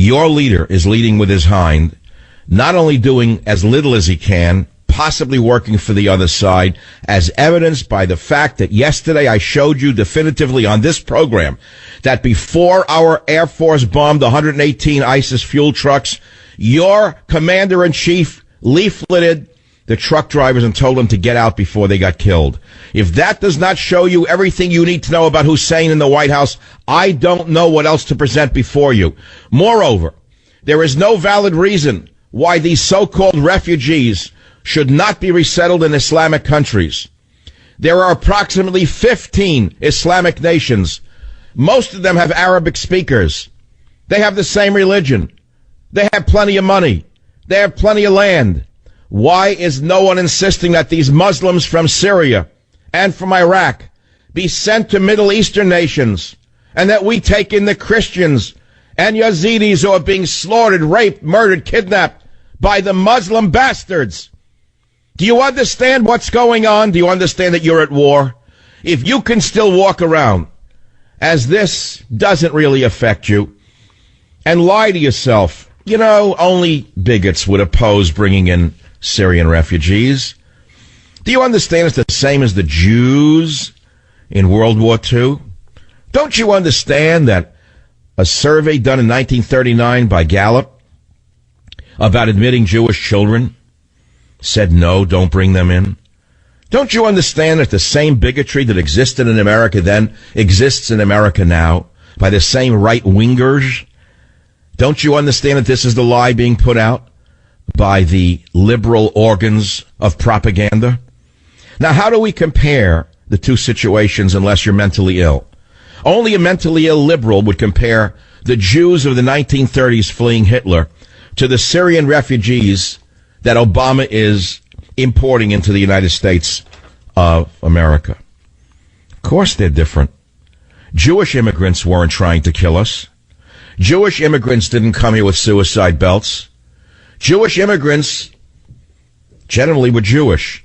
Your leader is leading with his hind, not only doing as little as he can, possibly working for the other side, as evidenced by the fact that yesterday I showed you definitively on this program that before our Air Force bombed 118 ISIS fuel trucks, your commander-in-chief leafleted the truck drivers and told them to get out before they got killed. If that does not show you everything you need to know about Hussein in the White House, I don't know what else to present before you. Moreover, there is no valid reason why these so-called refugees should not be resettled in Islamic countries. There are approximately 15 Islamic nations. Most of them have Arabic speakers. They have the same religion. They have plenty of money. They have plenty of land. Why is no one insisting that these Muslims from Syria and from Iraq be sent to Middle Eastern nations, and that we take in the Christians and Yazidis who are being slaughtered, raped, murdered, kidnapped by the Muslim bastards? Do you understand what's going on? Do you understand that you're at war? If you can still walk around as this doesn't really affect you and lie to yourself, you know, only bigots would oppose bringing in Syrian refugees. Do you understand it's the same as the Jews in World War II? Don't you understand that a survey done in 1939 by Gallup about admitting Jewish children said no, don't bring them in? Don't you understand that the same bigotry that existed in America then exists in America now by the same right-wingers? Don't you understand that this is the lie being put out by the liberal organs of propaganda? Now, how do we compare the two situations unless you're mentally ill? Only a mentally ill liberal would compare the Jews of the 1930s fleeing Hitler to the Syrian refugees that Obama is importing into the United States of America. Of course they're different. Jewish immigrants weren't trying to kill us. Jewish immigrants didn't come here with suicide belts. Jewish immigrants generally were Jewish.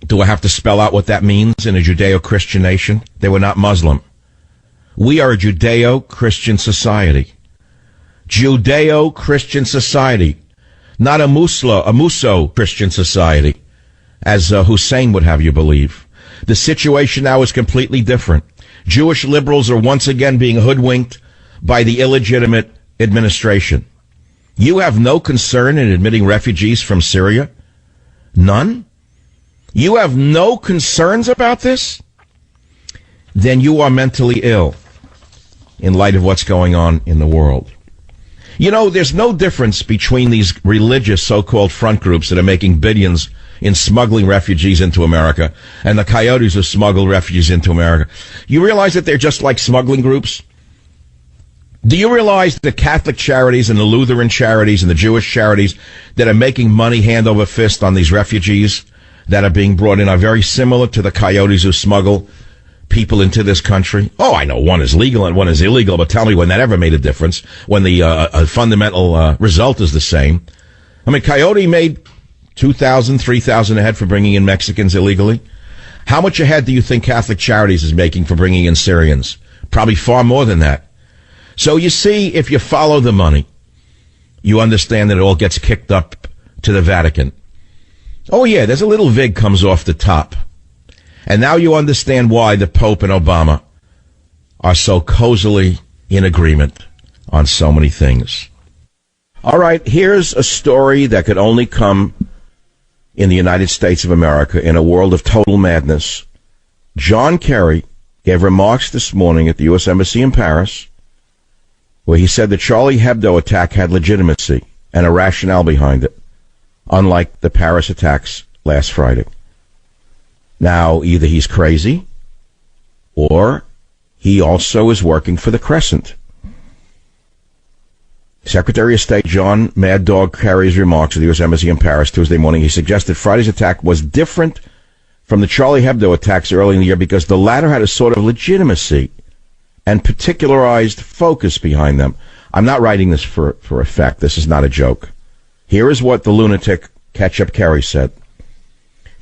Do I have to spell out what that means in a Judeo-Christian nation? They were not Muslim. We are a Judeo-Christian society. Judeo-Christian society. Not a Musso Christian society, as Hussein would have you believe. The situation now is completely different. Jewish liberals are once again being hoodwinked by the illegitimate administration. You have no concern in admitting refugees from Syria? None? You have no concerns about this? Then you are mentally ill in light of what's going on in the world. You know, there's no difference between these religious so-called front groups that are making billions in smuggling refugees into America and the coyotes who smuggle refugees into America. You realize that they're just like smuggling groups? Do you realize the Catholic charities and the Lutheran charities and the Jewish charities that are making money hand over fist on these refugees that are being brought in are very similar to the coyotes who smuggle people into this country? Oh, I know one is legal and one is illegal, but tell me when that ever made a difference, when the fundamental result is the same. I mean, Coyote made $2,000, $3,000 a head for bringing in Mexicans illegally. How much a head do you think Catholic Charities is making for bringing in Syrians? Probably far more than that. So you see, if you follow the money, you understand that it all gets kicked up to the Vatican. Oh yeah, there's a little vig comes off the top. And now you understand why the Pope and Obama are so cozily in agreement on so many things. All right, here's a story that could only come in the United States of America in a world of total madness. John Kerry gave remarks this morning at the U.S. Embassy in Paris where he said the Charlie Hebdo attack had legitimacy and a rationale behind it, unlike the Paris attacks last Friday. Now, either he's crazy or he also is working for the Crescent. Secretary of State John Mad Dog Kerry's remarks at the U.S. Embassy in Paris Tuesday morning, he suggested Friday's attack was different from the Charlie Hebdo attacks early in the year because the latter had a sort of legitimacy and particularized focus behind them. I'm not writing this for effect. This is not a joke. Here is what the lunatic Ketchup Kerry said.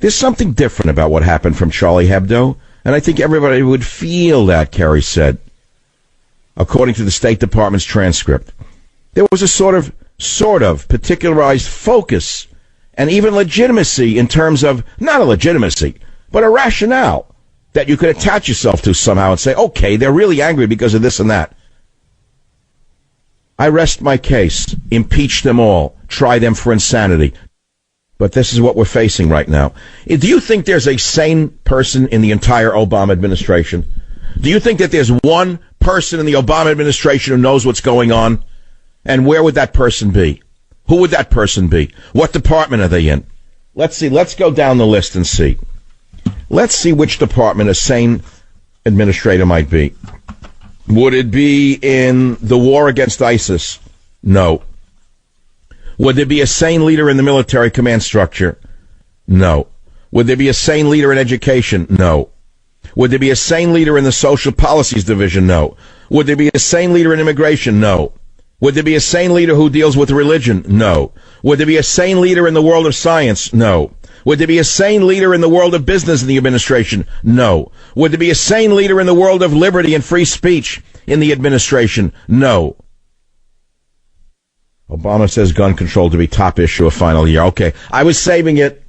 There's something different about what happened from Charlie Hebdo, and I think everybody would feel that, Kerry said. According to the State Department's transcript, there was a sort of particularized focus and even legitimacy in terms of, not a legitimacy, but a rationale that you could attach yourself to somehow and say, okay, they're really angry because of this and that. I rest my case. Impeach them all. Try them for insanity. But this is what we're facing right now. Do you think there's a sane person in the entire Obama administration? Do you think that there's one person in the Obama administration who knows what's going on? And where would that person be? Who would that person be? What department are they in? Let's see. Let's go down the list and see. Let's see which department a sane administrator might be. Would it be in the war against ISIS? No. Would there be a sane leader in the military command structure? No. Would there be a sane leader in education? No. Would there be a sane leader in the social policies division? No. Would there be a sane leader in immigration? No. Would there be a sane leader who deals with religion? No. Would there be a sane leader in the world of science? No. Would there be a sane leader in the world of business in the administration? No. Would there be a sane leader in the world of liberty and free speech in the administration? No. Obama says gun control to be top issue of final year. Okay, I was saving it.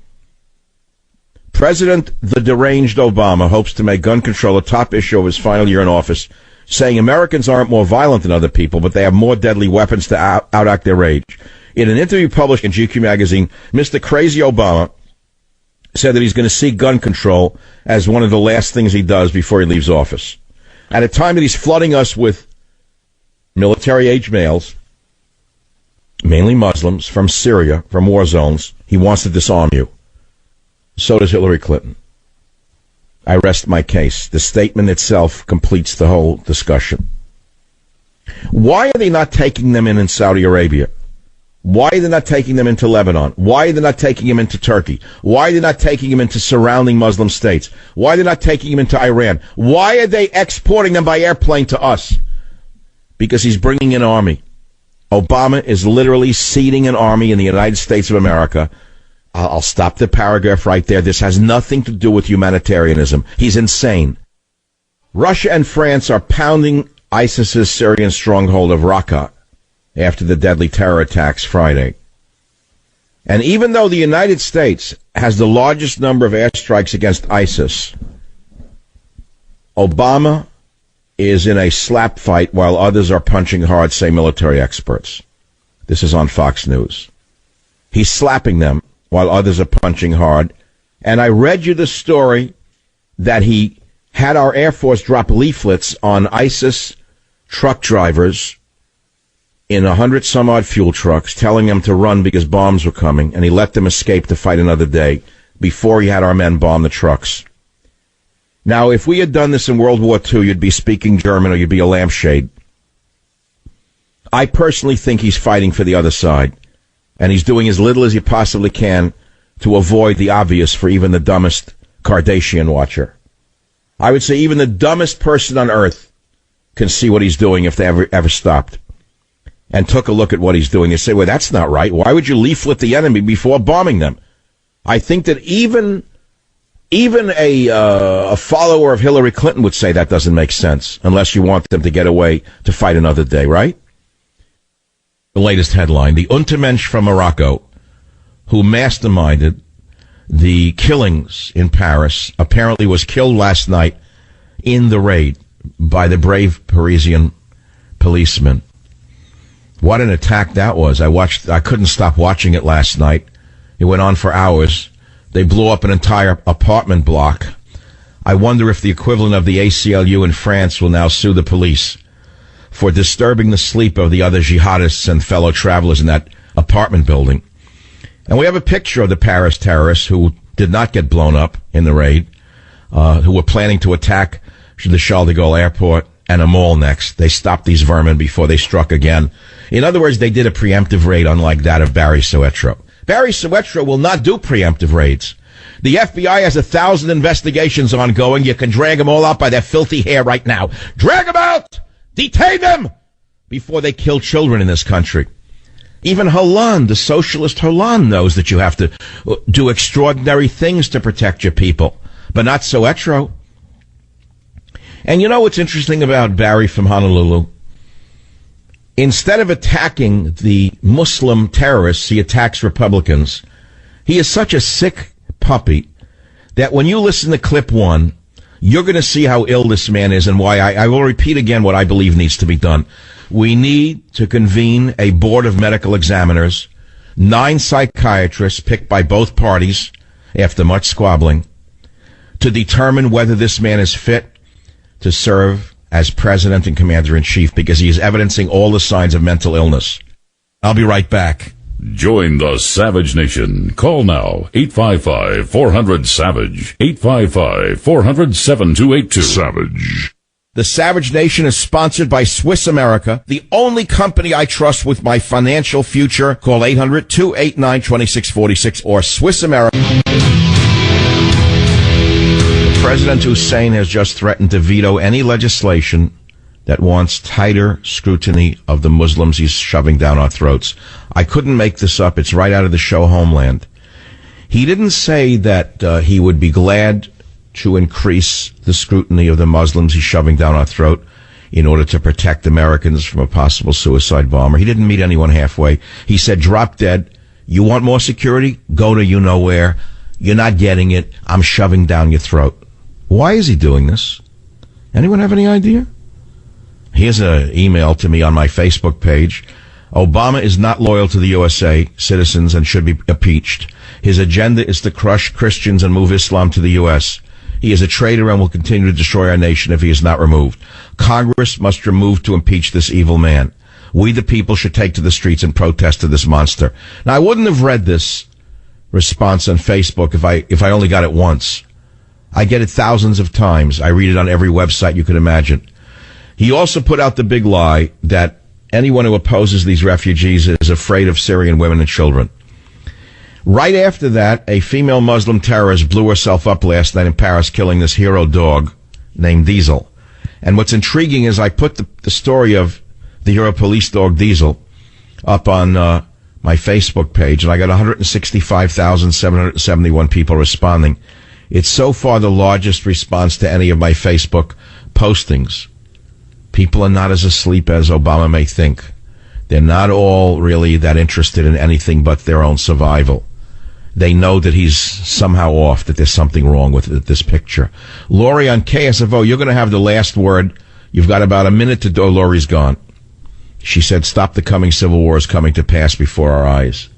President the deranged Obama hopes to make gun control a top issue of his final year in office, saying Americans aren't more violent than other people, but they have more deadly weapons to outact their rage. In an interview published in GQ magazine, Mr. Crazy Obama said that he's going to seek gun control as one of the last things he does before he leaves office. At a time that he's flooding us with military-age males, mainly Muslims, from Syria, from war zones, he wants to disarm you. So does Hillary Clinton. I rest my case. The statement itself completes the whole discussion. Why are they not taking them in Saudi Arabia? Why are they not taking them into Lebanon? Why are they not taking them into Turkey? Why are they not taking them into surrounding Muslim states? Why are they not taking them into Iran? Why are they exporting them by airplane to us? Because he's bringing an army. Obama is literally seeding an army in the United States of America. I'll stop the paragraph right there. This has nothing to do with humanitarianism. He's insane. Russia and France are pounding ISIS's Syrian stronghold of Raqqa after the deadly terror attacks Friday. And even though the United States has the largest number of airstrikes against ISIS, Obama is in a slap fight while others are punching hard, say military experts. This is on Fox News. He's slapping them while others are punching hard. And I read you the story that he had our Air Force drop leaflets on ISIS truck drivers in 100-some-odd fuel trucks, telling them to run because bombs were coming, and he let them escape to fight another day before he had our men bomb the trucks. Now, if we had done this in World War II, you'd be speaking German or you'd be a lampshade. I personally think he's fighting for the other side, and he's doing as little as he possibly can to avoid the obvious for even the dumbest Kardashian watcher. I would say even the dumbest person on earth can see what he's doing if they ever stopped and took a look at what he's doing. They say, well, that's not right. Why would you leaflet the enemy before bombing them? I think that even a follower of Hillary Clinton would say that doesn't make sense unless you want them to get away to fight another day, right? The latest headline, the Untermensch from Morocco, who masterminded the killings in Paris, apparently was killed last night in the raid by the brave Parisian policeman. What an attack that was. I couldn't stop watching it last night. It went on for hours. They blew up an entire apartment block. I wonder if the equivalent of the ACLU in France will now sue the police for disturbing the sleep of the other jihadists and fellow travelers in that apartment building. And we have a picture of the Paris terrorists who did not get blown up in the raid, who were planning to attack the Charles de Gaulle airport and a mall next. They stopped these vermin before they struck again. In other words, they did a preemptive raid unlike that of Barry Soetoro. Barry Soetoro will not do preemptive raids. The FBI has 1,000 investigations ongoing. You can drag them all out by their filthy hair right now. Drag them out! Detain them! Before they kill children in this country. Even Hollande, the socialist Hollande, knows that you have to do extraordinary things to protect your people. But not Soetoro. And you know what's interesting about Barry from Honolulu? Instead of attacking the Muslim terrorists, he attacks Republicans. He is such a sick puppy that when you listen to clip 1, you're going to see how ill this man is and why I will repeat again what I believe needs to be done. We need to convene a board of medical examiners, 9 psychiatrists picked by both parties after much squabbling, to determine whether this man is fit to serve as president and commander-in-chief, because he is evidencing all the signs of mental illness. I'll be right back. Join the Savage Nation. Call now, 855-400-SAVAGE, 855-400-7282. Savage. The Savage Nation is sponsored by Swiss America, the only company I trust with my financial future. Call 800-289-2646 or Swiss America. President Hussein has just threatened to veto any legislation that wants tighter scrutiny of the Muslims he's shoving down our throats. I couldn't make this up. It's right out of the show Homeland. He didn't say that he would be glad to increase the scrutiny of the Muslims he's shoving down our throat in order to protect Americans from a possible suicide bomber. He didn't meet anyone halfway. He said, drop dead. You want more security? Go to you-know-where. You're not getting it. I'm shoving down your throat. Why is he doing this? Anyone have any idea? Here's an email to me on my Facebook page. Obama is not loyal to the USA citizens and should be impeached. His agenda is to crush Christians and move Islam to the U.S. He is a traitor and will continue to destroy our nation if he is not removed. Congress must remove to impeach this evil man. We, the people, should take to the streets and protest to this monster. Now, I wouldn't have read this response on Facebook if I only got it once. I get it thousands of times. I read it on every website you could imagine. He also put out the big lie that anyone who opposes these refugees is afraid of Syrian women and children. Right after that, a female Muslim terrorist blew herself up last night in Paris, killing this hero dog named Diesel. And what's intriguing is I put the story of the hero police dog Diesel up on my Facebook page, and I got 165,771 people responding. It's so far the largest response to any of my Facebook postings. People are not as asleep as Obama may think. They're not all really that interested in anything but their own survival. They know that he's somehow off, that there's something wrong with this picture. Lori on KSFO, you're going to have the last word. You've got about a minute to do. Lori's gone. She said, stop the coming civil war is coming to pass before our eyes.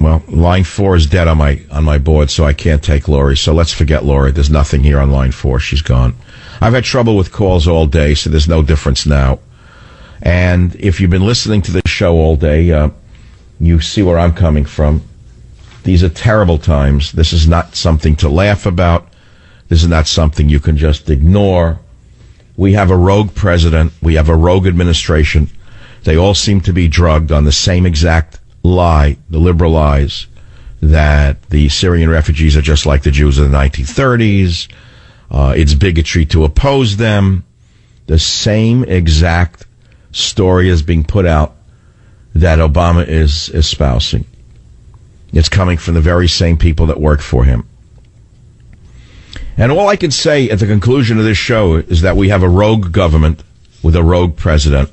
Well, line 4 is dead on my board, so I can't take Lori. So let's forget Lori. There's nothing here on line 4. She's gone. I've had trouble with calls all day, so there's no difference now. And if you've been listening to this show all day, you see where I'm coming from. These are terrible times. This is not something to laugh about. This is not something you can just ignore. We have a rogue president. We have a rogue administration. They all seem to be drugged on the same exact lie, the liberal lies, that the Syrian refugees are just like the Jews of the 1930s. It's bigotry to oppose them. The same exact story is being put out that Obama is espousing. It's coming from the very same people that work for him. And all I can say at the conclusion of this show is that we have a rogue government with a rogue president,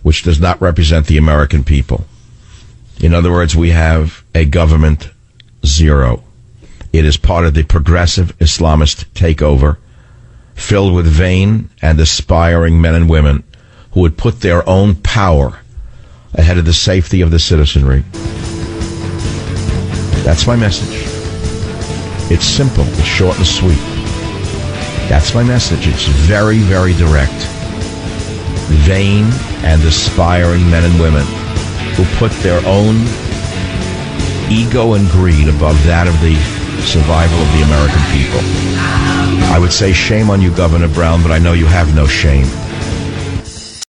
which does not represent the American people. In other words, we have a government zero. It is part of the progressive Islamist takeover, filled with vain and aspiring men and women who would put their own power ahead of the safety of the citizenry. That's my message. It's simple. It's short and sweet. That's my message. It's very, very direct. Vain and aspiring men and women who put their own ego and greed above that of the survival of the American people. I would say shame on you, Governor Brown, but I know you have no shame.